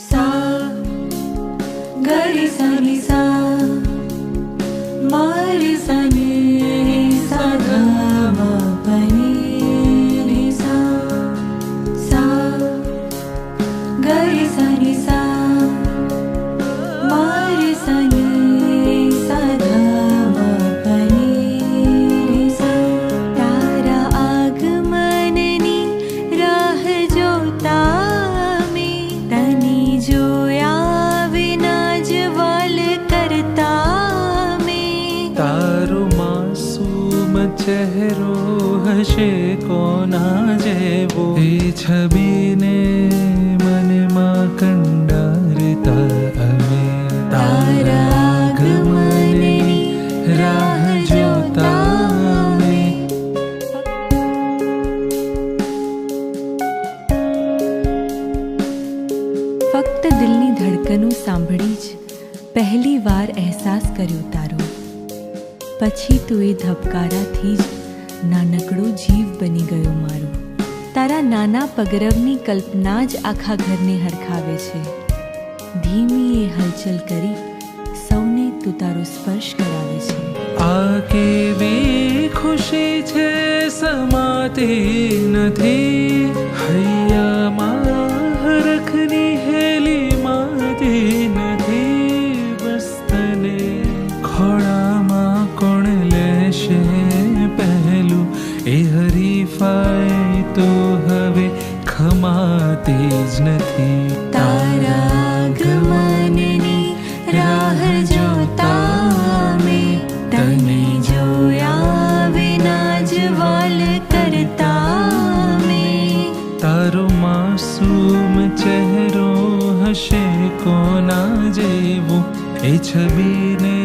सा गरी सनी सा मारी सनी सा ध म पनि नि सा सा गरी सनी सा मारी सनी सा ध म पनि नि सा तारा आगमननी राह जोता में तनी जोया विना जवाल करता में तारो मासूम चेहरो हशे कोना जेवो ए छबीने मन मां कंडारता अमे तारा आगमननी राह जोता में ફક્ત દિલની ધડકનું સાંભળી જ પહેલી વાર અહેસાસ કર્યો તારો. પછી તો એ ધબકારાથી જ નાનકડો જીવ બની ગયો મારો. તારા નાના પગરવની કલ્પના જ આખા ઘરને હરખાવે છે. ધીમી એ હલચલ કરી સૌને તું તારો સ્પર્શ કરાવે છે. આ કેવી ખુશી છે સમાતી નથી હૈયામાં હરખની હેલી માતી નથી બસ તને ખોળામાં કોણ લેશે પહેલું એ હરીફાઈ તો હવે ખમાતી જ નથી. તારા આગમનની રાહ જોતા મેં તને જોયા વિના જ વાલ કરતા મેં. તારો માસૂમ ચહેરો હશે કોના જેવો એ છબીને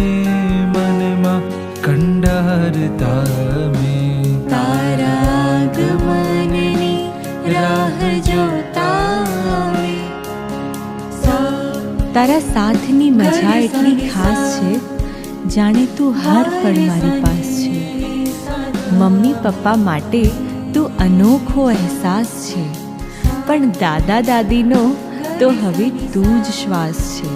મનમાં કંડારતા મેં. તારા આગમનની રાહ જોતા મેં. તારા સાથની મજા એટલી ખાસ છે જાણે તું હર પળ મારી પાસ છે. મમ્મી પપ્પા માટે તું અનોખો અહેસાસ છે, પણ દાદા દાદીનો તો હવે તું જ શ્વાસ છે.